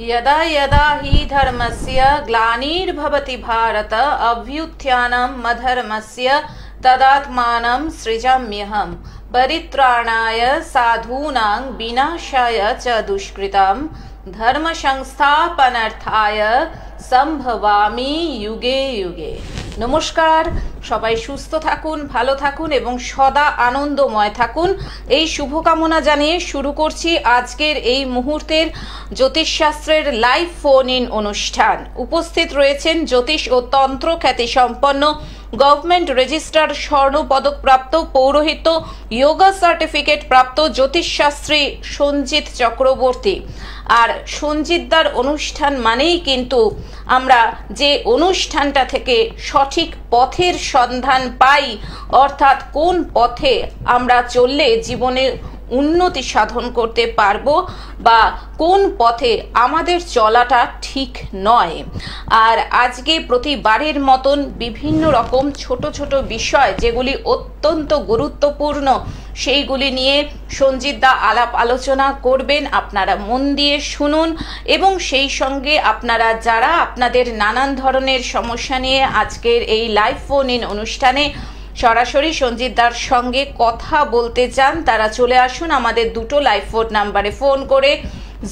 यदा यदा हि धर्मस्य ग्लानिर्भवति भारत अभ्युत्थानं मधर्मस्य तदात्मानं सृजाम्यहं परित्राणाय साधूनां विनाशाय च दुष्कृतं धर्म संस्थापनार्थाय सम्भवामि युगे युगे। नमस्कार, সবাই সুস্থ থাকুন, ভালো থাকুন এবং সদা আনন্দময় থাকুন এই শুভকামনা জানিয়ে শুরু করছি আজকের এই মুহূর্তের জ্যোতিষশাস্ত্রের লাইভ ফোন ইন অনুষ্ঠান। উপস্থিত রয়েছেন জ্যোতিষ ও তন্ত্র খ্যাতি সম্পন্ন গভর্নমেন্ট রেজিস্টার স্বর্ণ পদক প্রাপ্ত পৌরোহিত্য যোগা সার্টিফিকেট প্রাপ্ত জ্যোতিষশাস্ত্রী সঞ্জিত চক্রবর্তী। আর সঞ্জিতদার অনুষ্ঠান মানেই কিন্তু আমরা যে অনুষ্ঠানটা থেকে সঠিক পথের সন্ধান পাই, অর্থাৎ কোন পথে আমরা চললে জীবনে উন্নতি সাধন করতে পারবো বা কোন পথে আমাদের চলাটা ঠিক নয়। আর আজকে প্রতিবারের মতন বিভিন্ন রকম ছোট ছোট বিষয় যেগুলি অত্যন্ত গুরুত্বপূর্ণ সেইগুলি নিয়ে সঞ্জিতদা আলাপ আলোচনা করবেন। আপনারা মন দিয়ে শুনুন এবং সেই সঙ্গে আপনারা যারা আপনাদের নানান ধরনের সমস্যা নিয়ে আজকের এই লাইভ ফোন ইন অনুষ্ঠানে সরাসরি সঞ্জিতদার সঙ্গে কথা বলতে চান তারা চলে আসুন আমাদের দুটো লাইভ ফোন নাম্বারে ফোন করে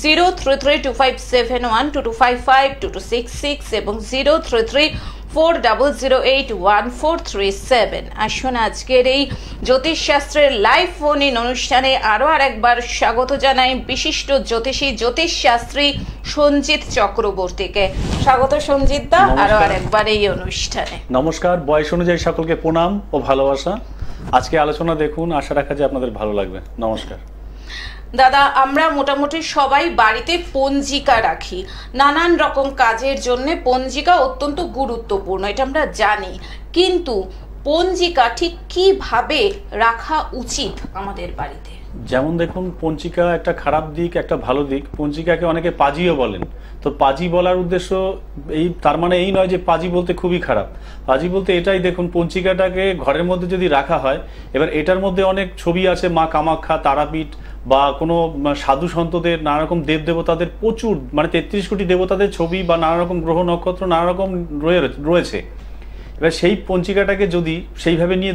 03325712255266 এবং 033400814337। আসুন আজকের এই জ্যোতিষশাস্ত্রের লাইভ ফোন ইন অনুষ্ঠানে আরো আরেকবার স্বাগত জানাই বিশিষ্ট জ্যোতিষী জ্যোতিষশাস্ত্রী সঞ্জিত চক্রবর্তীকে। স্বাগত সঞ্জিত দা আরো আরেকবার এই অনুষ্ঠানে। নমস্কার, বয়স অনুযায়ী সকলকে প্রণাম ও ভালোবাসা। আজকে আলোচনা দেখুন, আশা রাখা যে আপনাদের ভালো লাগবে। নমস্কার দাদা, আমরা মোটামুটি সবাই বাড়িতে পঞ্জিকা রাখি নানান রকম কাজের জন্য। পঞ্জিকা অত্যন্ত গুরুত্বপূর্ণ, এটা আমরা জানি, কিন্তু পঞ্জিকা ঠিক কিভাবে রাখা উচিত আমাদের বাড়িতে? যেমন দেখুন, পঞ্জিকা একটা খারাপ দিক, একটা ভালো দিক। পঞ্জিকাকে অনেকে পাজিও বলেন। তো পাজি বলার উদ্দেশ্য এই তার মানে এই নয় যে পাজি বলতে খুবই খারাপ। পাজি বলতে এটাই, দেখুন পঞ্জিকাটাকে ঘরের মধ্যে যদি রাখা হয়, এবার এটার মধ্যে অনেক ছবি আছে, মা কামাখ্যা, তারাপীঠ বা কোনো সাধু সন্তদের, নানা রকম দেব দেবতাদের প্রচুর, মানে 33 কোটি দেবতাদের ছবি বা নানা রকম গ্রহ নক্ষত্র নানা রকম রয়েছে। এবার সেই পঞ্জিকাটাকে যদি সেইভাবে নিয়ে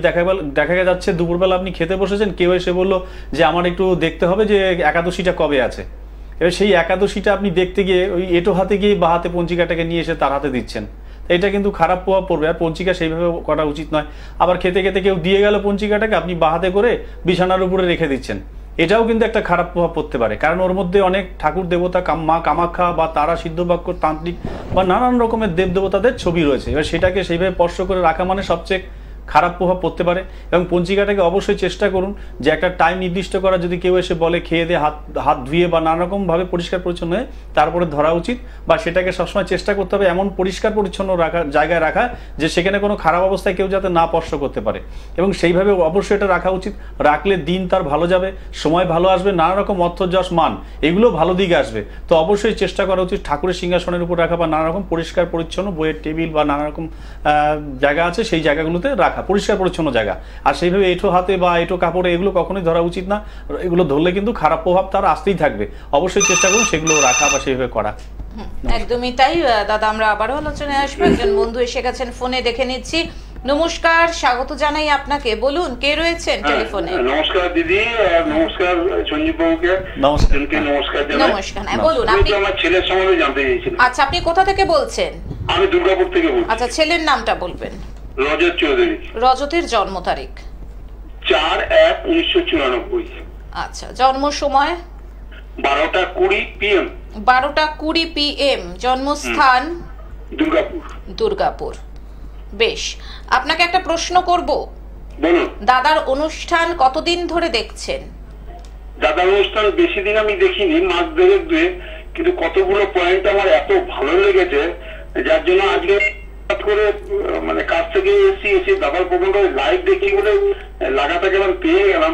দেখা যাচ্ছে দুপুরবেলা আপনি খেতে বসেছেন, কেউ এসে বললো যে আমার একটু দেখতে হবে যে একাদশীটা কবে আছে। এবার সেই একাদশীটা আপনি দেখতে গিয়ে ওই এটো হাতে গিয়ে বা হাতে পঞ্জিকাটাকে নিয়ে এসে তার হাতে দিচ্ছেন, এটা কিন্তু খারাপ প্রভাব পড়বে। আর পঞ্জিকা সেইভাবে করা উচিত নয়। আবার খেতে খেতে কেউ দিয়ে গেল পঞ্জিকাটাকে, আপনি বা হাতে করে বিছানার উপরে রেখে দিচ্ছেন, এটাও কিন্তু একটা খারাপ প্রভাব পড়তে পারে। কারণ ওর মধ্যে অনেক ঠাকুর দেবতা, মা কামাখ্যা বা তারা সিদ্ধবাক্য, তান্ত্রিক বা নানান রকমের দেব দেবতাদের ছবি রয়েছে। এবার সেটাকে সেইভাবে স্পর্শ করে রাখা মানে সবচেয়ে খারাপ প্রভাব পড়তে পারে। এবং পঞ্জিকাটাকে অবশ্যই চেষ্টা করুন যে একটা টাইম নির্দিষ্ট করা, যদি কেউ এসে বলে খেয়ে দিয়ে হাত ধুয়ে বা নানা রকমভাবে পরিষ্কার পরিচ্ছন্ন হয়ে তারপরে ধরা উচিত, বা সেটাকে সবসময় চেষ্টা করতে হবে এমন পরিষ্কার পরিচ্ছন্ন জায়গায় রাখা যে সেখানে কোনো খারাপ অবস্থায় কেউ যাতে না স্পর্শ করতে পারে। এবং সেইভাবে অবশ্যই এটা রাখা উচিত। রাখলে দিন তার ভালো যাবে, সময় ভালো আসবে, নানা রকম অর্থ যশ মান এগুলো ভালো দিকে আসবে। তো অবশ্যই চেষ্টা করা উচিত ঠাকুরের সিংহাসনের উপর রাখা বা নানা রকম পরিষ্কার পরিচ্ছন্ন বইয়ের টেবিল বা নানা রকম জায়গা আছে সেই জায়গাগুলোতে রাখা, পরিষ্কার পরিচ্ছন্ন জায়গা। আর সেইভাবে এঁটো হাতে বা এঁটো কাপড়ে এগুলো কখনোই ধরা উচিত না। এগুলো ধরলে কিন্তু খারাপ প্রভাব তার আসতেই থাকবে। অবশ্যই চেষ্টা করুন সেগুলো রাখা বা সেইভাবে করা। একদমই তাই দাদা, আমরা আবারও আলোচনায় আসবো। একজন বন্ধু এসে গেছেন, ফোনে দেখে নিচ্ছি। নমস্কার, স্বাগত জানাই আপনাকে। বলুন, কে রয়েছেন টেলিফোনে? নমস্কার দিদি, নমস্কার সঞ্জীব বাবুকে। নমস্কার। নমস্কার। হ্যাঁ বলুন, আপনি আমার ছেলের সম্বন্ধে জানতে চাইছিলেন। আচ্ছা, আপনি কোথা থেকে বলছেন? আমি দুর্গাপুর থেকে বলছি। আচ্ছা, ছেলের নামটা বলবেন। রজত চৌধুরী। রজতের জন্ম তারিখ? 4/1/1994। আচ্ছা, জন্ম সময়? 12:20 PM। 12:20 PM। জন্মস্থান? দুর্গাপুর। দুর্গাপুর। বেশ, আপনাকে একটা প্রশ্ন করব। বলুন। দাদার অনুষ্ঠান কতদিন ধরে দেখছেন? দাদার অনুষ্ঠান বেশি দিন আমি দেখিনি, মাস দেড়েক দুয়ে, কিন্তু কতগুলো পয়েন্ট আমার এত ভালো লেগেছে যার জন্য আজকে করে মানে কাছ থেকে এসে দাদার প্রোগ্রামটা লাইভ দেখি বলে লাগাতে গেলাম, পেয়ে গেলাম,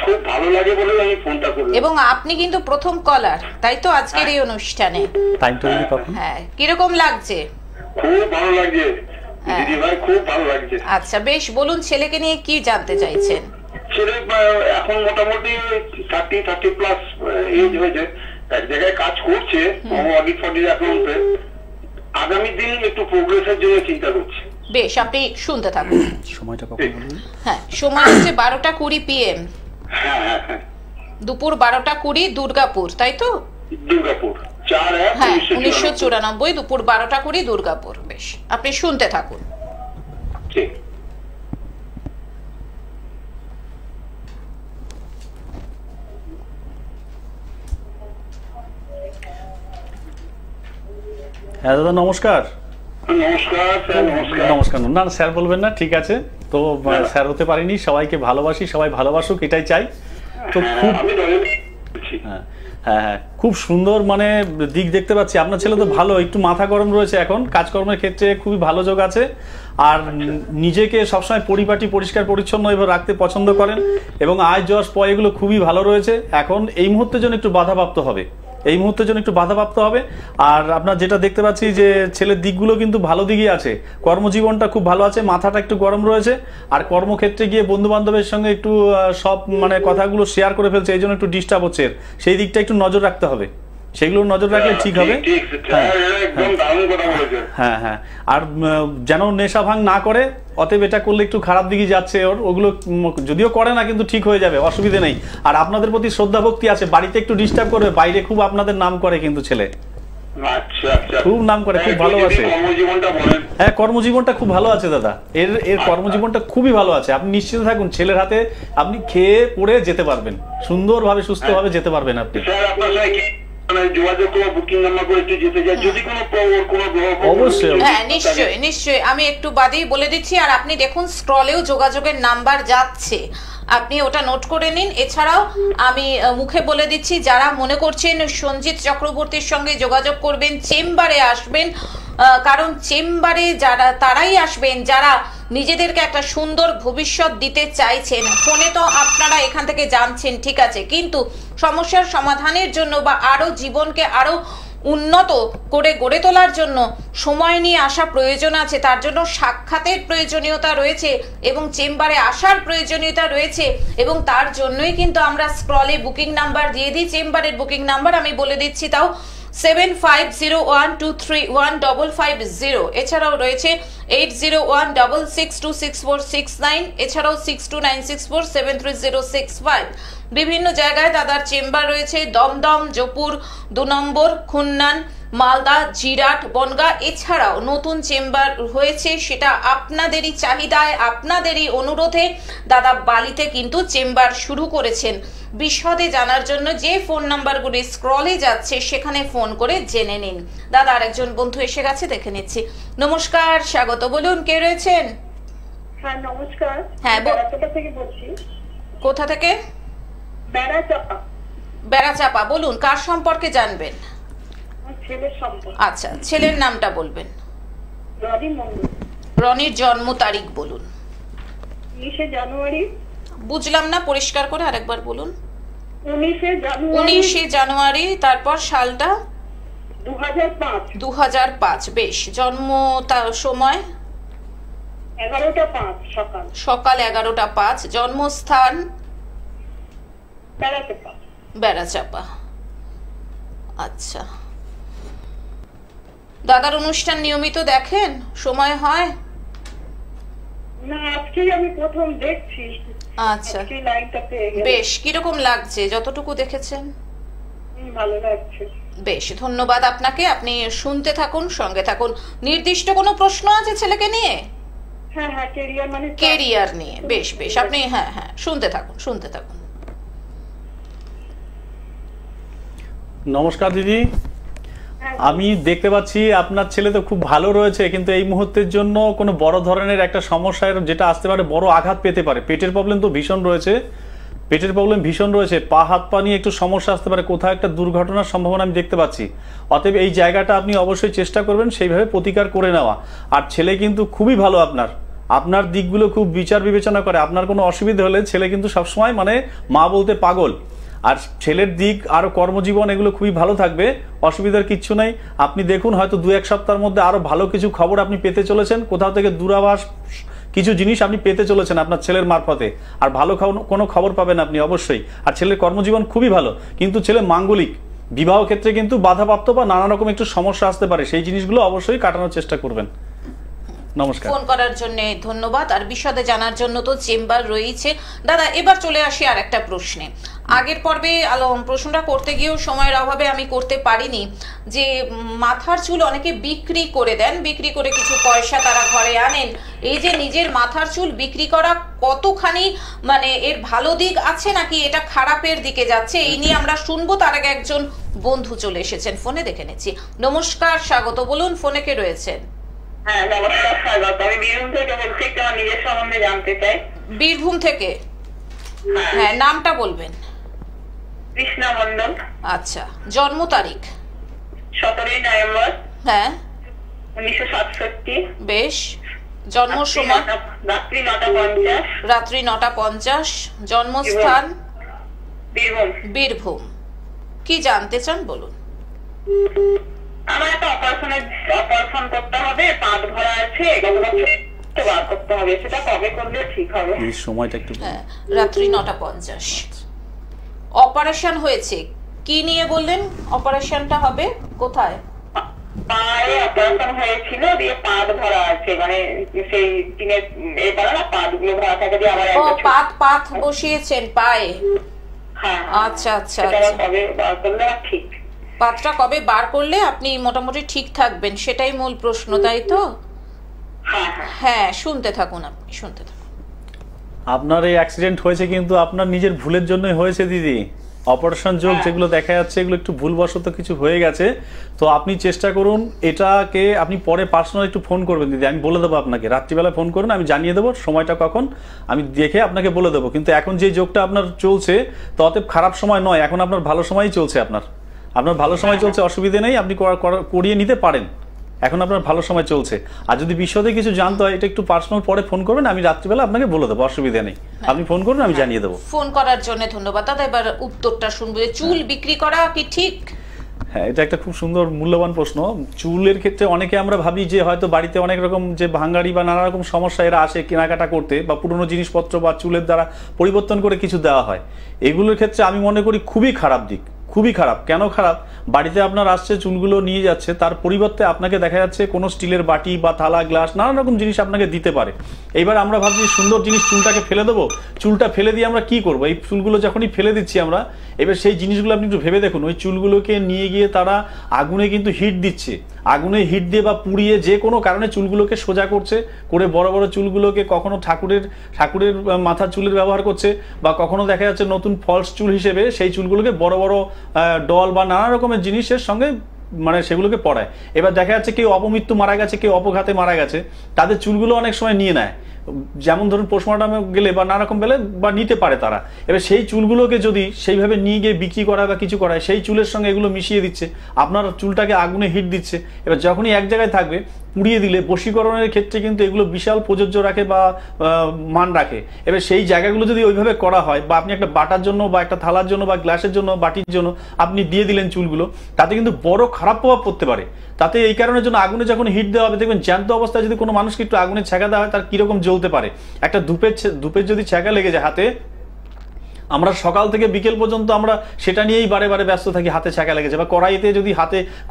খুব ভালো লাগে বলে আমি ফোনটা করলাম। এবং আপনি কিন্তু প্রথম কলার, তাই তো আজকের এই অনুষ্ঠানে? হ্যাঁ, কিরকম লাগছে? খুব ভালো লাগছে দিদি ভাই, খুব ভালো লাগছে। আচ্ছা বেশ, বলুন ছেলেকে নিয়ে কি জানতে চাইছেন? ছেলে এখন মোটামুটি 30+ এজ হয়েছে, এক জায়গায় কাজ করছে অডিট ফডিট অ্যাকাউন্টে, আগামী দিন একটু প্রোগ্রেসের জন্য চিন্তা করছে। বেশ, আপনি শুনতে থাকুন। সময়টা কখন বলুন? হ্যাঁ, সময় হচ্ছে 12:20 PM, হ্যাঁ হ্যাঁ হ্যাঁ, দুপুর 12:20 দুর্গাপুর, তাই তো? দুর্গাপুর 4/1 হ্যাঁ, 1994। 1994 দুপুর 12:20 দুর্গাপুর। বেশ, আপনি শুনতে থাকুন। ঠিক। হ্যাঁ দাদা নমস্কার। নমস্কার স্যার। নমস্কার। নমস্কার না না, স্যার বলবেন না, ঠিক আছে। তো স্যার হতে পারিনি, সবাইকে ভালোবাসি, সবাই ভালোবাসুক, এটাই চাই। তো খুব আমি বলছি। হ্যাঁ হ্যাঁ হ্যাঁ, খুব সুন্দর মানে দিক দেখতে পাচ্ছি। আপনার ছেলে তো ভালো, একটু মাথা গরম রয়েছে এখন, কাজকর্মের ক্ষেত্রে খুবই ভালো যোগ আছে। আর নিজেকে সবসময় পরিপাটি পরিষ্কার পরিচ্ছন্ন এভাবে রাখতে পছন্দ করেন, এবং আয় যশ পয় এগুলো খুবই ভালো রয়েছে। এখন এই মুহূর্তের জন্য একটু বাধাপ্রাপ্ত হবে, এই মুহূর্তের জন্য একটু বাধাপ্রাপ্ত হবে। আর আপনার যেটা দেখতে পাচ্ছি যে ছেলের দিকগুলো কিন্তু ভালো দিকই আছে, কর্মজীবনটা খুব ভালো আছে, মাথাটা একটু গরম রয়েছে। আর কর্মক্ষেত্রে গিয়ে বন্ধু বান্ধবের সঙ্গে একটু সব মানে কথাগুলো শেয়ার করে ফেলছে, এই জন্য একটু ডিস্টার্ব হচ্ছে। সেই দিকটা একটু নজর রাখতে হবে, সেগুলো নজর রাখলে ঠিক হবে। হ্যাঁ হ্যাঁ, আর যেন নেশা ভাঙ না করে, অতএব এটা করলে একটু খারাপ দিকে যাচ্ছে ওর, ওগুলো যদিও করে না কিন্তু ঠিক হয়ে যাবে, অসুবিধা নেই। আর আপনাদের প্রতি শ্রদ্ধা ভক্তি আছে, বাড়িতে একটু ডিস্টার্ব করবে, বাইরে খুব আপনাদের নাম করে কিন্তু ছেলে, খুব নাম করে, খুব ভালোবাসে। হ্যাঁ, কর্মজীবনটা খুব ভালো আছে দাদা, এর কর্মজীবনটা খুবই ভালো আছে। আপনি নিশ্চিত থাকুন, ছেলের হাতে আপনি খেয়ে পড়ে যেতে পারবেন, সুন্দরভাবে সুস্থভাবে যেতে পারবেন আপনি। অবশ্যই, হ্যাঁ নিশ্চয়ই নিশ্চয়ই, আমি একটু বাদেই বলে দিচ্ছি। আর আপনি দেখুন স্ক্রলেও যোগাযোগের নাম্বার যাচ্ছে, আপনি ওটা নোট করে নিন। এছাড়াও আমি মুখে বলে দিচ্ছি, যারা মনে করছেন সঞ্জিত চক্রবর্তীর সঙ্গে যোগাযোগ করবেন, চেম্বারে আসবেন, কারণ চেম্বারে যারা তারাই আসবেন যারা নিজেদেরকে একটা সুন্দর ভবিষ্যৎ দিতে চাইছেন। ফোনে তো আপনারা এখান থেকে জানছেন, ঠিক আছে, কিন্তু সমস্যার সমাধানের জন্য বা আরো জীবনকে আরো উন্নত করে গড়ে তোলার জন্য সময় নিয়ে আসা প্রয়োজন আছে, তার জন্য সাক্ষাতের প্রয়োজনীয়তা রয়েছে এবং চেম্বারে আসার প্রয়োজনীয়তা রয়েছে। এবং তার জন্যই কিন্তু আমরা স্ক্রলে বুকিং নাম্বার দিয়ে দিই। চেম্বারের বুকিং নাম্বার আমি বলে দিচ্ছি, তাও 7501231550। এছাড়াও রয়েছে 8016626469, এছাড়াও 6296473065। বিভিন্ন জায়গায় দাদার চেম্বার রয়েছে, দমদম, জয়পুর 2 নম্বর, খুন্নান, মালদা, জিরাট, বনগাঁ। এছাড়াও নতুন চেম্বার হয়েছে, সেটা আপনাদেরই চাহিদায়, আপনাদেরই অনুরোধে দাদা বালিতে কিন্তু চেম্বার শুরু করেছেন। বিশদে জানার জন্য যে ফোন নাম্বারগুলি স্ক্রলে যাচ্ছে সেখানে ফোন করে জেনে নিন। দাদা আরেকজন বন্ধু এসে গেছে, দেখে নিচ্ছি। নমস্কার, স্বাগত, বলুন কে রয়েছেন? হ্যাঁ নমস্কার। হ্যাঁ, বেড়াচাপা থেকে বলছি। কোথা থেকে? বেড়াচাপা। বেড়াচাপা, বলুন কার সম্পর্কে জানবেন? ছেলের সম্পর্কে। আচ্ছা, ছেলের নামটা বলবেন। রনি মন্ডল। রনির জন্ম তারিখ বলুন। 19শে জানুয়ারি। বুঝলাম না, পরিষ্কার করে আরেকবার বলুন। 19শে জানুয়ারি। 19শে জানুয়ারি, তারপর সালটা? 2005। 2005। বেশ, জন্ম তার সময়? 11টা 5 সকাল। সকাল 11টা 5। জন্মস্থান? বেড়াচাপা। বেড়াচাপা। আচ্ছা, দাদার অনুষ্ঠান নিয়মিত দেখেন? সময় হয়? না, আজকে আমি প্রথম দেখছি। আচ্ছা, আজকে লাইনটা পেয়ে গেলাম। বেশ, কিরকম লাগছে যতটুকু দেখেছেন? ভালো লাগছে। বেশ, ধন্যবাদ আপনাকে। আপনি শুনতে থাকুন, সঙ্গে থাকুন। নির্দিষ্ট কোনো প্রশ্ন আছে ছেলেকে নিয়ে? হ্যাঁ হ্যাঁ, ক্যারিয়ার মানে ক্যারিয়ার নিয়ে। বেশ বেশ, আপনি হ্যাঁ হ্যাঁ শুনতে থাকুন, শুনতে থাকুন। নমস্কার দিদি, আমি দেখতে পাচ্ছি আপনার ছেলে তো খুব ভালো রয়েছে, কিন্তু এই মুহূর্তের জন্য কোনো বড় ধরনের একটা সমস্যার যেটা আসতে পারে, বড় আঘাত পেতে পারে। পেটের প্রবলেম তো ভীষণ রয়েছে, পেটের প্রবলেম ভীষণ রয়েছে, পা হাত পা নিয়ে একটু সমস্যা আসতে পারে, কোথাও একটা দুর্ঘটনার সম্ভাবনা আমি দেখতে পাচ্ছি। অতএব এই জায়গাটা আপনি অবশ্যই চেষ্টা করবেন সেইভাবে প্রতিকার করে নেওয়া। আর ছেলে কিন্তু খুবই ভালো, আপনার দিকগুলো খুব বিচার বিবেচনা করে। আপনার কোনো অসুবিধা হলে ছেলে কিন্তু সবসময় মানে মা বলতে পাগল। আর ছেলের দিক আরও কর্মজীবন এগুলো খুবই ভালো থাকবে, অসুবিধার কিচ্ছু নেই। আপনি দেখুন হয়তো 2-1 সপ্তাহের মধ্যে আরও ভালো কিছু খবর আপনি পেতে চলেছেন, কোথাও থেকে দূরাভাস কিছু জিনিস আপনি পেতে চলেছেন আপনার ছেলের মারফতে। আর ভালো কোনো খবর পাবেন আপনি অবশ্যই। আর ছেলের কর্মজীবন খুবই ভালো, কিন্তু ছেলে বিবাহ ক্ষেত্রে কিন্তু বাধাপ্রাপ্ত বা নানা রকম একটু সমস্যা আসতে পারে, সেই জিনিসগুলো অবশ্যই কাটানোর চেষ্টা করবেন। নমস্কার। ফোন করার জন্য ধন্যবাদ। আর বিশদে জানার জন্য তো চেম্বার রয়েছে। দাদা এবার চলে আসি আর একটা প্রশ্নে। আগের পর্বে প্রশ্নটা করতে গিয়েও সময়ের অভাবে আমি করতে পারিনি, যে মাথার চুল অনেকে বিক্রি করে দেন, বিক্রি করে কিছু পয়সা তারা ঘরে আনেন। এই যে নিজের মাথার চুল বিক্রি করা কতখানি মানে এর ভালো দিক আছে নাকি এটা খারাপের দিকে যাচ্ছে, এই নিয়ে আমরা শুনবো। তার আগে একজন বন্ধু চলে এসেছেন ফোনে, দেখে নিচ্ছি। নমস্কার, স্বাগত, বলুন, ফোনে কে রয়েছেন? হ্যাঁ নমস্কার, স্বাগত। আমি বীরভূম থেকে বলছি, একটু আমার নিজের সম্বন্ধে জানতে চাই। বীরভূম থেকে? হ্যাঁ, নামটা বলবেন। কৃষ্ণা মন্ডল। আচ্ছা, জন্ম তারিখ? 17 নভেম্বর। হ্যাঁ, 1967। বেশ। জন্ম সময়? রাত্রি 9:50। রাত্রি 9:50। জন্মস্থান? বীরভূম। বীরভূম। কি জানতে চান বলুন। আমার একটা অপারেশন করতে হবে, পাত ভরা আছে, বার করতে হবে, সেটা কবে করলে ঠিক হবে? এই সময়টা একটু। হ্যাঁ, রাত্রি 9:50। অপারেশন হয়েছে, কি নিয়ে বললেন? অপারেশনটা হবে কোথায়? পায়ে অপারেশন হয়েছিল, দিয়ে পাত ভরা আছে, মানে সেই টিনের এবারে না পাতগুলো ভরা থাকে, দিয়ে আবার ও পাত বসিয়েছেন পায়ে? হ্যাঁ। আচ্ছা আচ্ছা সেটা আচ্ছা। কবে বার করলে ঠিক? পাতটা কবে বার করলে আপনি মোটামুটি ঠিক থাকবেন, সেটাই মূল প্রশ্ন, তাই তো? হ্যাঁ হ্যাঁ। হ্যাঁ, শুনতে থাকুন, আপনি শুনতে থাকুন। আপনার এই অ্যাক্সিডেন্ট হয়েছে কিন্তু আপনার নিজের ভুলের জন্যই হয়েছে দিদি। অপারেশন যোগ যেগুলো দেখা যাচ্ছে এগুলো একটু ভুলবশত কিছু হয়ে গেছে। তো আপনি চেষ্টা করুন এটাকে, আপনি পরে পার্সোনাল একটু ফোন করবেন দিদি, আমি বলে দেবো আপনাকে। রাত্রিবেলা ফোন করুন, আমি জানিয়ে দেবো সময়টা কখন, আমি দেখে আপনাকে বলে দেবো। কিন্তু এখন যে যোগটা আপনার চলছে তো অতএব খারাপ সময় নয়, এখন আপনার ভালো সময়ই চলছে। আপনার ভালো সময় চলছে, অসুবিধে নেই, আপনি করিয়ে নিতে পারেন। এখন আপনার ভালো সময় চলছে। আর যদি বিশদে কিছু জানতে হয় এটা একটু পার্সোনাল পরে ফোন করবেন, আমি রাত্রিবেলা আপনাকে বলে দেবো, অসুবিধা নেই। আপনি ফোন করুন, আমি জানিয়ে দেবো। ফোন করার জন্য ধন্যবাদ দাদা। এবার উত্তরটা শুনবো। চুল বিক্রি করা কি ঠিক? হ্যাঁ, এটা একটা খুব সুন্দর মূল্যবান প্রশ্ন। চুলের ক্ষেত্রে অনেকে আমরা ভাবি যে হয়তো বাড়িতে অনেক রকম যে ভাঙাড়ি বা নানা রকম সমস্যা এরা আসে কেনাকাটা করতে, বা পুরনো জিনিসপত্র বা চুলের দ্বারা পরিবর্তন করে কিছু দেওয়া হয়। এগুলোর ক্ষেত্রে আমি মনে করি খুবই খারাপ দিক, খুবই খারাপ। কেন খারাপ? বাড়িতে আপনার আসছে, চুলগুলো নিয়ে যাচ্ছে, তার পরিবর্তে আপনাকে দেখা যাচ্ছে কোনো স্টিলের বাটি বা থালা, গ্লাস, নানা রকম জিনিস আপনাকে দিতে পারে। এইবার আমরা ভাবছি সুন্দর জিনিস, চুলটাকে ফেলে দেবো। চুলটা ফেলে দিয়ে আমরা কি করবো? এই চুলগুলো যখনই ফেলে দিচ্ছি আমরা, এবার সেই জিনিসগুলো আপনি একটু ভেবে দেখুন। ওই চুলগুলোকে নিয়ে গিয়ে তারা আগুনে কিন্তু হিট দিচ্ছে, আগুনে হিট দিয়ে বা পুড়িয়ে যে কোনো কারণে চুলগুলোকে সোজা করছে, করে বড় বড় চুলগুলোকে কখনো ঠাকুরের মাথার চুলের ব্যবহার করছে, বা কখনো দেখা যাচ্ছে নতুন ফলস চুল হিসেবে সেই চুলগুলোকে বড় বড় ডল বা নানা রকমের জিনিসের সঙ্গে মানে সেগুলোকে পড়ায়। এবার দেখা যাচ্ছে কেউ অপমৃত্যু মারা গেছে, কেউ অপঘাতে মারা গেছে, তাদের চুলগুলো অনেক সময় নিয়ে নেয়। যেমন ধরুন পোস্টমর্টমে গেলে বা নানা রকম গেলে বা নিতে পারে তারা। এবার সেই চুলগুলোকে যদি সেইভাবে নিয়ে গিয়ে বিক্রি করা বা কিছু করায়, সেই চুলের সঙ্গে এগুলো মিশিয়ে দিচ্ছে, আপনার চুলটাকে আগুনে হিট দিচ্ছে। এবার যখনই এক জায়গায় থাকবে, পুড়িয়ে দিলে বশীকরণের ক্ষেত্রে কিন্তু এগুলো বিশাল প্রযোজ্য রাখে বা মান রাখে। এবার সেই জায়গাগুলো যদি ওইভাবে করা হয়, বা আপনি একটা বাটার জন্য বা একটা থালার জন্য বা গ্লাসের জন্য, বাটির জন্য আপনি দিয়ে দিলেন চুলগুলো, তাতে কিন্তু বড় খারাপ প্রভাব পড়তে পারে। তাতে এই কারণের জন্য আগুনে যখন হিট দেওয়া হবে, দেখবেন জ্যান্ত অবস্থায় যদি কোনো মানুষকে একটু আগুনে ছ্যাঁকা দেওয়া হয়, তার কিরকম জ্বলতে পারে। একটা ধূপের যদি ছ্যাঁকা লেগে যায় হাতে, আমরা সকাল থেকে বিকেল পর্যন্ত আমরা সেটা নিয়েই বারে বারে ব্যস্ত থাকি, হাতে ছ্যাঁকা লেগেছে, বা কড়াইতে যদি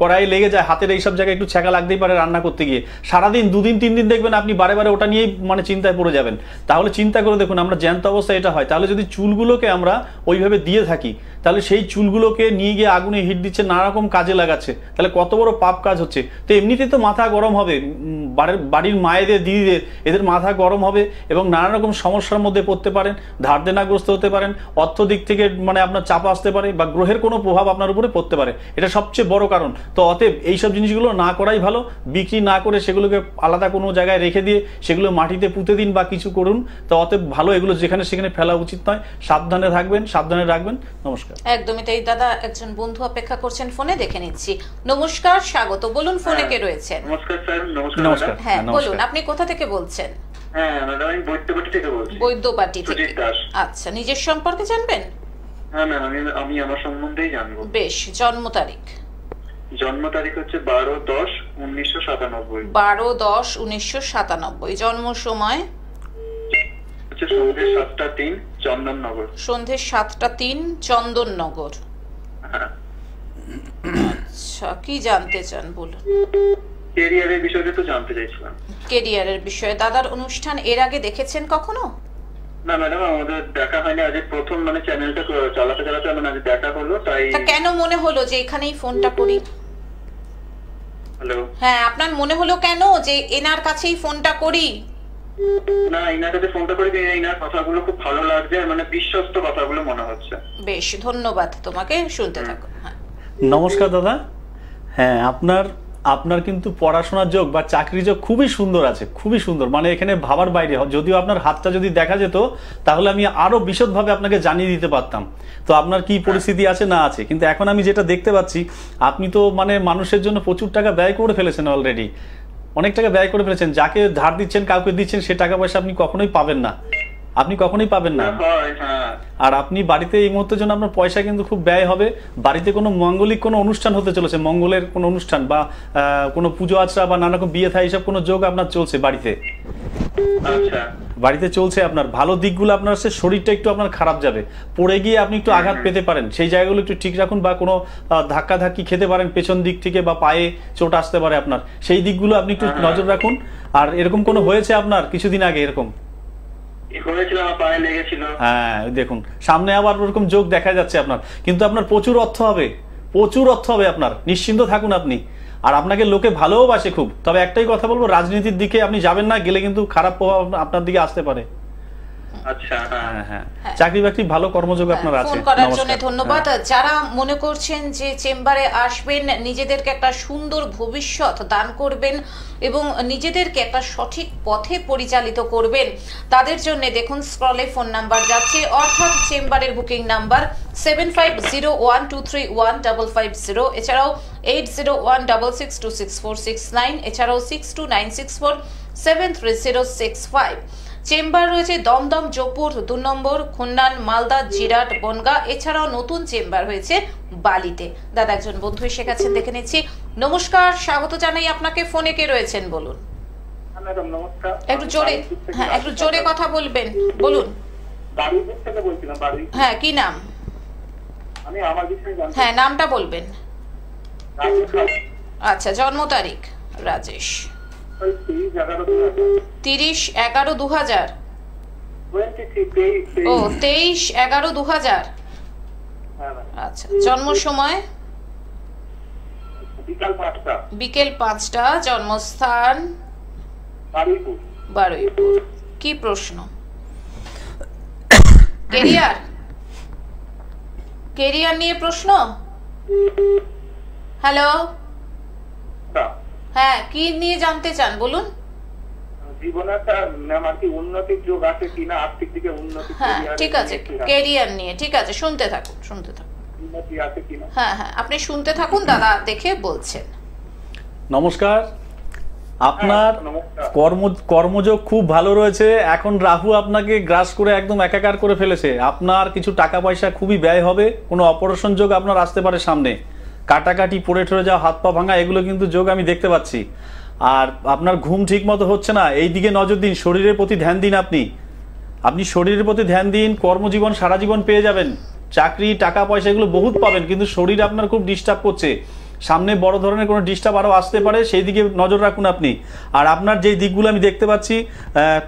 কড়াই লেগে যায়, হাতের এইসব জায়গায় একটু ছ্যাঁকা লাগতেই পারে রান্না করতে গিয়ে। সারাদিন 2 দিন 3 দিন দেখবেন আপনি বারে বারে ওটা নিয়েই মানে চিন্তায় পড়ে যাবেন। তাহলে চিন্তা করে দেখুন, আমরা জ্যান্ত অবস্থায় এটা হয়, তাহলে যদি চুলগুলোকে আমরা ওইভাবে দিয়ে থাকি, তাহলে সেই চুলগুলোকে নিয়ে গিয়ে আগুনে হিট দিচ্ছে, নানা রকম কাজে লাগাচ্ছে, তাহলে কত বড় পাপ কাজ হচ্ছে। তো এমনিতেই তো মাথা গরম হবে, বাড়ির মায়েদের, দিদিদের, এদের মাথা গরম হবে এবং নানা রকম সমস্যার মধ্যে পড়তে পারেন, ধার দেনাগ্রস্ত হতে পারেন, অর্থ দিক থেকে মানে আপনার চাপ আসতে পারে, বা গ্রহের কোনো প্রভাব আপনার উপরে পড়তে পারে। এটা সবচেয়ে বড় কারণ। তো অতএব এইসব জিনিসগুলো না করাই ভালো। বিক্রি না করে সেগুলোকে আলাদা কোনো জায়গায় রেখে দিয়ে সেগুলো মাটিতে পুঁতে দিন বা কিছু করুন। তো অতএব ভালো, এগুলো যেখানে সেখানে ফেলা উচিত নয়। সাবধানে থাকবেন, সাবধানে রাখবেন। নমস্কার। একদমই তাই দাদা। একজন বন্ধু অপেক্ষা করছেন ফোনে, দেখে নিচ্ছি। নমস্কার, স্বাগত, বলুন, ফোনে কে রয়েছেন? নমস্কার স্যার। নমস্কার। হ্যাঁ বলুন, আপনি কোথা থেকে বলছেন? হ্যাঁ ম্যাডাম, আমি বৈদ্যবাটি থেকে বলছি। বৈদ্যবাটি থেকে? সুজিত দাস। আচ্ছা, নিজের সম্পর্কে জানবেন? হ্যাঁ ম্যাম, আমি আমার সম্বন্ধেই জানবো। বেশ। জন্ম তারিখ? জন্ম তারিখ হচ্ছে 12/10/1997। 12/10/1997। জন্ম সময়? হচ্ছে সন্ধ্যে 7টা 3, চন্দননগর। সন্ধ্যে 7টা 3, চন্দননগর। হ্যাঁ। আচ্ছা, কি জানতে চান বলুন। ক্যারিয়ারের বিষয়টা তো জানতে চাইছিলাম। কেরিয়ারের বিষয়ে দাদার অনুষ্ঠান এর আগে দেখেছেন কখনো? না ম্যাডাম, আমাদের দেখা হয়নি, আজ প্রথম মানে চ্যানেলটা চালাতে চালাতে আমার আজ দেখা হলো, তাই। তা কেন মনে হলো যে এখানেই ফোনটা করি? হ্যালো। হ্যাঁ, আপনার মনে হলো কেন যে এনার কাছেই ফোনটা করি? না, এনার কাছে ফোনটা করে দিয়ে এনার কথাগুলো খুব ভালো লাগছে, মানে বিশ্বস্ত কথাগুলো মনে হচ্ছে। বেশ, ধন্যবাদ তোমাকে, শুনতে থাকো। হ্যাঁ, নমস্কার দাদা। হ্যাঁ, আপনার কিন্তু পড়াশোনার যোগ বা চাকরি যোগ খুবই সুন্দর আছে, খুবই সুন্দর, মানে এখানে ভাবার বাইরে। যদিও আপনার হাতটা যদি দেখা যেত তাহলে আমি আরো বিশদভাবে আপনাকে জানিয়ে দিতে পারতাম তো আপনার কি পরিস্থিতি আছে না আছে। কিন্তু এখন আমি যেটা দেখতে পাচ্ছি, আপনি তো মানে মানুষের জন্য প্রচুর টাকা ব্যয় করে ফেলেছেন অলরেডি, অনেক টাকা ব্যয় করে ফেলেছেন। যাকে ধার দিচ্ছেন, কাউকে দিচ্ছেন, সে টাকা পয়সা আপনি কখনোই পাবেন না, আপনি কখনোই পাবেন না। আর আপনি বাড়িতে এই মুহূর্তের জন্য আপনার পয়সা কিন্তু খুব ব্যয় হবে। বাড়িতে কোনো মাঙ্গলিক কোনো অনুষ্ঠান হতে চলেছে, মঙ্গলের কোনো অনুষ্ঠান বা কোনো পুজো আচরা বা নানা রকম বিয়ে থা এইসব কোনো যোগ আপনার চলছে বাড়িতে। বাড়িতে চলছে আপনার ভালো দিকগুলো, আপনার হচ্ছে শরীরটা একটু আপনার খারাপ যাবে, পড়ে গিয়ে আপনি একটু আঘাত পেতে পারেন, সেই জায়গাগুলো একটু ঠিক রাখুন। বা কোনো ধাক্কা ধাক্কি খেতে পারেন পেছন দিক থেকে, বা পায়ে চোট আসতে পারে আপনার, সেই দিকগুলো আপনি একটু নজর রাখুন। আর এরকম কোনো হয়েছে আপনার কিছুদিন আগে এরকম? হ্যাঁ, দেখুন সামনে আবার ওরকম যোগ দেখা যাচ্ছে আপনার, কিন্তু আপনার প্রচুর অর্থ হবে, প্রচুর অর্থ হবে আপনার, নিশ্চিন্ত থাকুন আপনি। আর আপনাকে লোকে ভালোবাসে খুব। তবে একটাই কথা বলবো, রাজনীতির দিকে আপনি যাবেন না, গেলে কিন্তু খারাপ প্রভাব আপনার দিকে আসতে পারে। আচ্ছা, হ্যাঁ হ্যাঁ, চাকরি বাকরি ভালো কর্মযোগ আপনার আছে। ফোন করার জন্য ধন্যবাদ। যারা মনে করছেন যে চেম্বারে আসবেন, নিজেদেরকে একটা সুন্দর ভবিষ্যৎ দান করবেন এবং নিজেদেরকে একটা সঠিক পথে পরিচালিত করবেন, তাদের জন্য দেখুন স্ক্রলে ফোন নাম্বার যাচ্ছে, অর্থাৎ চেম্বারের বুকিং নাম্বার 7501231550, এছাড়াও 8016626469, এছাড়াও 6296473065। চেম্বার রয়েছে দমদম, জয়পুর 2 নম্বর, খুলনা, মালদা, জিরাট, বনগা, এছাড়াও নতুন চেম্বার হয়েছে বালিতে। দাদা একজন বন্ধু এসে গেছেন, দেখে নিচ্ছি। নমস্কার, স্বাগত জানাই আপনাকে। ফোনে কে রয়েছেন বলুন? একটু জোরে, হ্যাঁ একটু জোরে কথা বলবেন, বলুন। হ্যাঁ, কি নাম? হ্যাঁ, নামটা বলবেন। আচ্ছা, জন্ম তারিখ? রাজেশ। 30/11/2000। ও, 23/11/2000। আচ্ছা, জন্ম সময়? বিকেল 5টা। জন্মস্থান? বারুইপুর। কি প্রশ্ন? কেরিয়ার নিয়ে প্রশ্ন? হ্যালো, হ্যাঁ, কি নিয়ে জানতে চান বলুন? হ্যাঁ, ঠিক আছে, ক্যারিয়ার নিয়ে। ঠিক আছে, শুনতে থাকুন, শুনতে থাকুন। হ্যাঁ হ্যাঁ, আপনি শুনতে থাকুন, দাদা দেখে বলছেন। নমস্কার। আপনার কর্মযোগ খুব ভালো রয়েছে। এখন রাহু আপনাকে গ্রাস করে একদম একাকার করে ফেলেছে। আপনার কিছু টাকা পয়সা খুবই ব্যয় হবে, কোনো অপারেশন যোগ আপনার আসতে পারে সামনে, কাটাকাটি, পড়ে ঠরে যাওয়া, হাত পা ভাঙা, এগুলো কিন্তু যোগ আমি দেখতে পাচ্ছি। আর আপনার ঘুম ঠিক মতো হচ্ছে না, এই দিকে নজর দিন, শরীরের প্রতি ধ্যান দিন। আপনি শরীরের প্রতি ধ্যান দিন, কর্মজীবন সারা জীবন পেয়ে যাবেন, চাকরি, টাকা পয়সা এগুলো বহুত পাবেন, কিন্তু শরীর আপনার খুব ডিস্টার্ব করছে। সামনে বড় ধরনের কোনো ডিস্টার্ব আরও আসতে পারে, সেই দিকে নজর রাখুন আপনি। আর আপনার যেই দিকগুলো আমি দেখতে পাচ্ছি,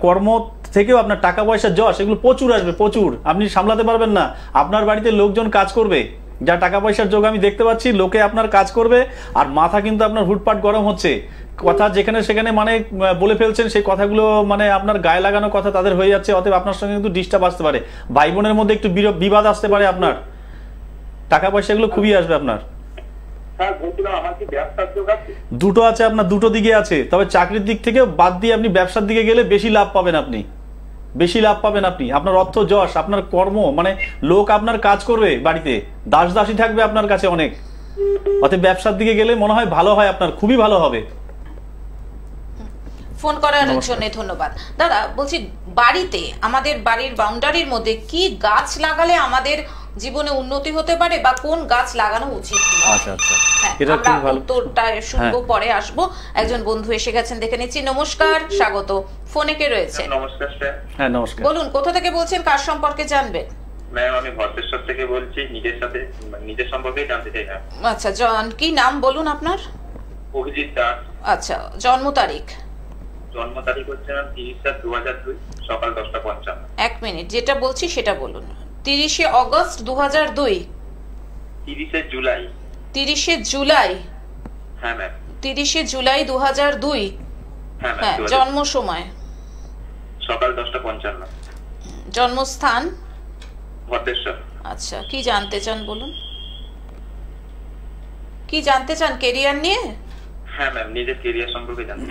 কর্ম থেকেও আপনার টাকা পয়সা যশ এগুলো প্রচুর আসবে, প্রচুর। আপনি সামলাতে পারবেন না, আপনার বাড়িতে লোকজন কাজ করবে, যা টাকা পয়সার যোগ আমি দেখতে পাচ্ছি, লোকে আপনার কাজ করবে। আর মাথা কিন্তু আপনার হুটপাট গরম হচ্ছে, কথা যেখানে সেখানে মানে বলে ফেলছেন, সেই কথাগুলো মানে আপনার গায়ে লাগানো কথা তাদের হয়ে যাচ্ছে, অতএব আপনার সঙ্গে কিন্তু ডিস্টার্ব আসতে পারে, ভাই বোনের মধ্যে একটু বিবাদ আসতে পারে। আপনার টাকা পয়সা এগুলো খুবই আসবে আপনার। দুটো আছে আপনার, দুটো দিকে আছে। তবে চাকরির দিক থেকে বাদ দিয়ে আপনি ব্যবসার দিকে গেলে বেশি লাভ পাবেন, বেশি লাভ পাবেন আপনি। আপনার অর্থ যশ, আপনার কর্ম, মানে লোক আপনার কাজ করবে বাড়িতে, দাসী থাকবে আপনার কাছে অনেক। অতএব ব্যবসার দিকে গেলে মনে হয় ভালো হয়, আপনার খুবই ভালো হবে। ফোন করার জন্য ধন্যবাদ। দাদা বলছি, বাড়িতে আমাদের বাড়ির বাউন্ডারির মধ্যে কি গাছ লাগালে আমাদের জীবনে উন্নতি হতে পারে, বা কোন গাছ লাগানো উচিত? আচ্ছা আচ্ছা, এটা খুব ভালো। উত্তরটা শুনবো, পরে আসবো। একজন বন্ধু এসে গেছেন, দেখে নিচ্ছি। নমস্কার, স্বাগত। ফোনে কে রয়েছে? নমস্কার স্যার। হ্যাঁ নমস্কার। বলুন, কোথা থেকে বলছেন, কার সম্পর্কে জানবেন? ম্যাম আমি ভদ্রেশ্বর থেকে বলছি, নিজের সম্পর্কে জানতে চাই ম্যাম। আচ্ছা, কি নাম বলুন আপনার? অভিজিৎ দাস। আচ্ছা, জন্ম তারিখ? জন্ম তারিখ হচ্ছে ম্যাম 30/7/2002 সকাল 10:55। এক মিনিট, যেটা বলছি সেটা বলুন। 30 অগস্ট 2002? 30 জুলাই। 30 জুলাই? হ্যাঁ ম্যাম। 30 জুলাই 2002? হ্যাঁ হ্যাঁ। ম্যাম। জন্ম সময়? সকাল 10:55। জন্মস্থান? ভদ্রেশ্বর। আচ্ছা, কি জানতে চান বলুন, কি জানতে চান কেরিয়ার নিয়ে? হ্যাঁ ম্যাম, নিজের কেরিয়ার সম্পর্কে জানতে।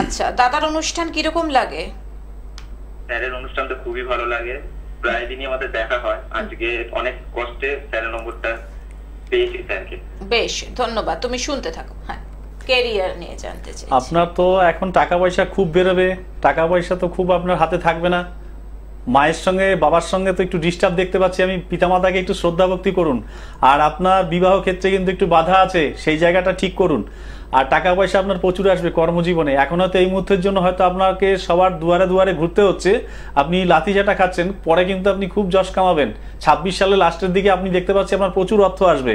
আচ্ছা, দাদার অনুষ্ঠান কিরকম লাগে? স্যারের অনুষ্ঠান তো খুবই ভালো লাগে, প্রায় দিনই আমাদের দেখা হয়। আজকে অনেক কষ্টে স্যারের নম্বরটা পেয়েছি স্যারকে। বেশ, ধন্যবাদ। তুমি শুনতে থাকো। হ্যাঁ, কেরিয়ার নিয়ে জানতে চাই। আপনার তো এখন টাকা পয়সা খুব বেরোবে, টাকা পয়সা তো খুব আপনার হাতে থাকবে না। মায়ের সঙ্গে বাবার সঙ্গে তো একটু ডিস্টার্ব দেখতে পাচ্ছি আমি, পিতামাতাকে একটু শ্রদ্ধা ভক্তি করুন। আর আপনার বিবাহ ক্ষেত্রে কিন্তু একটু বাধা আছে, সেই জায়গাটা ঠিক করুন। আর টাকা পয়সা আপনার প্রচুর আসবে কর্মজীবনে। এখন হয়তো এই মুহূর্তের জন্য হয়তো আপনাকে সবার দুয়ারে দুয়ারে ঘুরতে হচ্ছে, আপনি লাথি ঝাঁটা খাচ্ছেন, পরে কিন্তু আপনি খুব যশ কামাবেন। 26 সালের লাস্টের দিকে আপনি দেখতে পাচ্ছি আপনার প্রচুর অর্থ আসবে,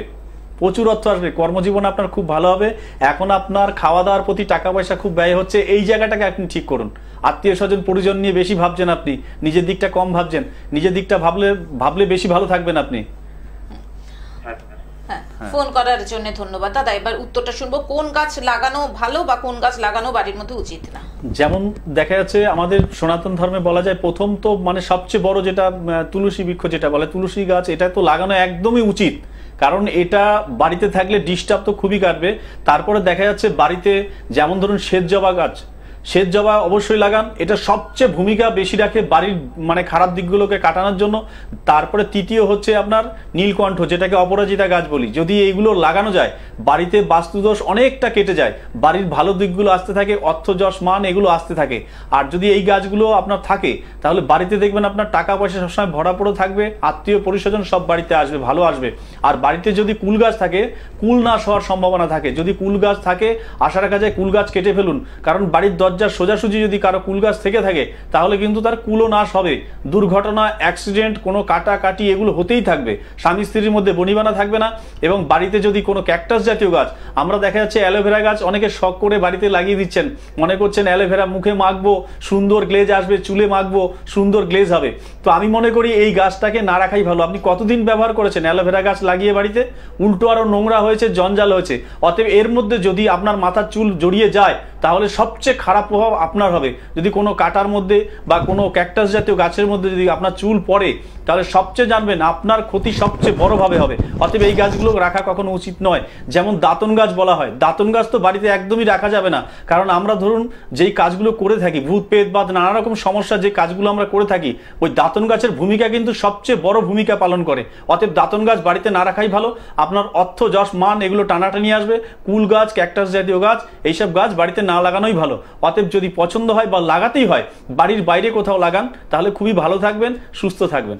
প্রচুর অর্থ আসবে, কর্মজীবন আপনার খুব ভালো হবে। এখন আপনার খাওয়া দাওয়ার প্রতি টাকা পয়সা খুব ব্যয় হচ্ছে, এই জায়গাটাকে আপনি ঠিক করুন। আত্মীয় স্বজন পরিজন নিয়ে বেশি ভাবছেন আপনি, নিজের দিকটা কম ভাবছেন। নিজের দিকটা ভাবলে বেশি ভালো থাকবেন আপনি। হ্যাঁ, ফোন করার জন্য ধন্যবাদ দাদা। এবার উত্তরটা শুনবো, কোন গাছ লাগানো ভালো বা কোন গাছ লাগানো বাড়ির মধ্যে উচিত না? যেমন দেখা যাচ্ছে আমাদের সনাতন ধর্মে বলা যায়, প্রথম তো মানে সবচেয়ে বড় যেটা তুলসী বৃক্ষ যেটা বলে, তুলসী গাছ, এটা তো লাগানো একদমই উচিত। কারণ এটা বাড়িতে থাকলে ডিস্টার্ব তো খুবই কাটবে। তারপরে দেখা যাচ্ছে বাড়িতে যেমন ধরুন শ্বেত জবা গাছ, শ্বেত জবা অবশ্যই লাগান, এটা সবচেয়ে ভূমিকা বেশি রাখে বাড়ির মানে খারাপ দিকগুলোকে কাটানোর জন্য। তারপরে তৃতীয় হচ্ছে আপনার নীলকণ্ঠ, যেটাকে অপরাজিতা গাছ বলি। যদি এইগুলো লাগানো যায়, বাড়িতে বাস্তুদোষ অনেকটা কেটে যায়, বাড়ির ভালো দিকগুলো আসতে থাকে, অর্থ যশ মান এগুলো আসতে থাকে। আর যদি এই গাছগুলো আপনার থাকে, তাহলে বাড়িতে দেখবেন আপনার টাকা পয়সা সবসময় ভরা পড়ে থাকবে, আত্মীয় পরিস্বজন সব বাড়িতে আসবে, ভালো আসবে। আর বাড়িতে যদি কুল গাছ থাকে, কুল নাশ হওয়ার সম্ভাবনা থাকে। যদি কুল গাছ থাকে, আশা রাখা যায় কুল গাছ কেটে ফেলুন। কারণ বাড়ির দরজার সোজাসুজি যদি কারো কুল গাছ থেকে থাকে, তাহলে কিন্তু তার কুলও নাশ হবে। দুর্ঘটনা, অ্যাক্সিডেন্ট, কোনো কাটাকাটি এগুলো হতেই থাকবে, স্বামী স্ত্রীর মধ্যে বনিবানা থাকবে না। এবং বাড়িতে যদি কোনো ক্যাকটাস জাতীয় গাছ, আমরা দেখা যাচ্ছে অ্যালোভেরা গাছ অনেকে শখ করে বাড়িতে লাগিয়ে দিচ্ছেন, মনে করছেন অ্যালোভেরা মুখে মাখবো, সুন্দর গ্লেজ আসবে, চুলে মাখবো, সুন্দর গ্লেজ হবে। তো আমি মনে করি এই গাছটাকে না রাখাই ভালো। আপনি কতদিন ব্যবহার করেছেন অ্যালোভেরা গাছ লাগিয়ে বাড়িতে? উল্টো আরো নোংরা হয়েছে, জঞ্জাল হয়েছে। অতএব এর মধ্যে যদি আপনার মাথার চুল জড়িয়ে যায়, তাহলে সবচেয়ে খারাপ প্রভাব আপনার হবে। যদি কোনো কাটার মধ্যে বা কোনো ক্যাকটাস জাতীয় গাছের মধ্যে যদি আপনার চুল পড়ে, তাহলে সবচেয়ে জানবেন আপনার ক্ষতি সবচেয়ে বড়ভাবে হবে। অতএব এই গাছগুলো রাখা কখনো উচিত নয়। যেমন দাঁতন গাছ বলা হয়, দাঁতন গাছ তো বাড়িতে একদমই রাখা যাবে না। কারণ আমরা ধরুন যেই কাজগুলো করে থাকি, ভূত পেট বা নানা রকম সমস্যা যে কাজগুলো আমরা করে থাকি, ওই দাঁতন গাছের ভূমিকা কিন্তু সবচেয়ে বড় ভূমিকা পালন করে। অতএব দাঁতন গাছ বাড়িতে না রাখাই ভালো। আপনার অর্থ যশ মান এগুলো টানাটানি আসবে। কুল গাছ, ক্যাকটাস জাতীয় গাছ, এইসব গাছ বাড়িতে না লাগানোই ভালো। অতএব যদি পছন্দ হয় বা লাগাতেই হয়, বাড়ির বাইরে কোথাও লাগান, তাহলে খুবই ভালো থাকবেন, সুস্থ থাকবেন।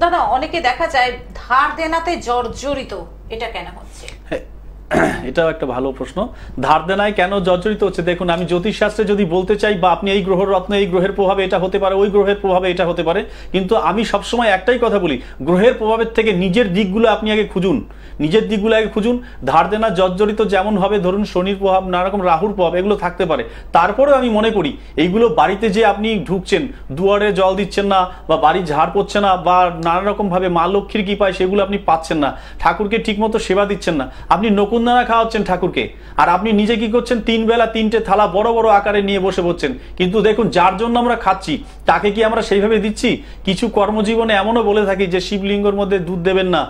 দাদা, অনেকে দেখা যায় ধার দেনাতে জর্জরিত, এটা কেন হচ্ছে? এটাও একটা ভালো প্রশ্ন। ধার দেনায় কেন জর্জরিত হচ্ছে? দেখুন, আমি জ্যোতিষ শাস্ত্রে যদি বলতে চাই, বা আপনি এই গ্রহ রত্ন, এই গ্রহের প্রভাবে এটা হতে পারে, ওই গ্রহের প্রভাবে এটা হতে পারে, কিন্তু আমি সবসময় একটাই কথা বলি, গ্রহের প্রভাবের থেকে নিজের দিকগুলো আপনি আগে খুঁজুন, নিজের দিকগুলো আগে খুঁজুন। ধার দেনা জর্জরিত যেমন হবে, ধরুন শনির প্রভাব, নানা রকম রাহুর প্রভাব, এগুলো থাকতে পারে। তারপরেও আমি মনে করি এইগুলো বাড়িতে যে আপনি ঢুকছেন, দুয়ারে জল দিচ্ছেন না, বা বাড়ি ঝাড় পড়ছে না, বা নানা রকম ভাবে মা লক্ষ্মীর কি পায় সেগুলো আপনি পাচ্ছেন না, ঠাকুরকে ঠিকমতো সেবা দিচ্ছেন না, আপনি নকুনদানা খাওয়াচ্ছেন ঠাকুরকে, আর আপনি নিজে কি করছেন, 3 বেলা 3টে থালা বড় বড় আকারে নিয়ে বসে পড়ছেন। কিন্তু দেখুন, যার জন্য আমরা খাচ্ছি তাকে কি আমরা সেইভাবে দিচ্ছি? কিছু কর্মজীবনে এমনও বলে থাকি যে শিবলিঙ্গর মধ্যে দুধ দেবেন না,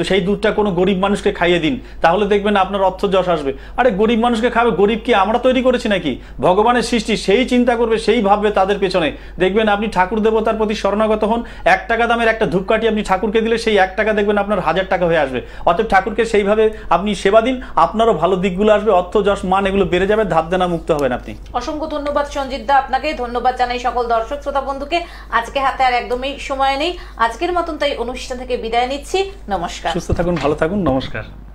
সেই দুধটা কোনো গরিব মানুষকে খাইয়ে দিন, তাহলে দেখবেন আপনার অর্থ যশ আসবে। আরে গরিব মানুষকে খাবে, গরিব কি আমরা তৈরি করেছি নাকি? ভগবানের সৃষ্টি, সেই চিন্তা করবে, সেই ভাববে তাদের পেছনে। দেখবেন আপনি ঠাকুর দেবতার প্রতি শরণাগত হন, 1 টাকা দামের একটা ধূপকাঠি আপনি ঠাকুরকে দিলে সেই 1 টাকা দেখবেন আপনার 1000 টাকা হয়ে আসবে। অতএব ঠাকুরকে সেইভাবে আপনি সেবা দিন, আপনারও ভালো দিকগুলো আসবে, অর্থ যশ মান এগুলো বেড়ে যাবে, ধার দেনা মুক্ত হবেন আপনি। অসংখ্য ধন্যবাদ সঞ্জিত দা, আপনাকে ধন্যবাদ জানাই সকল দর্শক শ্রোতা বন্ধুকে। আজকে হাতে আর একদমই সময় নেই, আজকের মতন তাই অনুষ্ঠান থেকে বিদায় নিচ্ছি। নমস্কার। সুস্থ থাকুন, ভালো থাকুন, নমস্কার।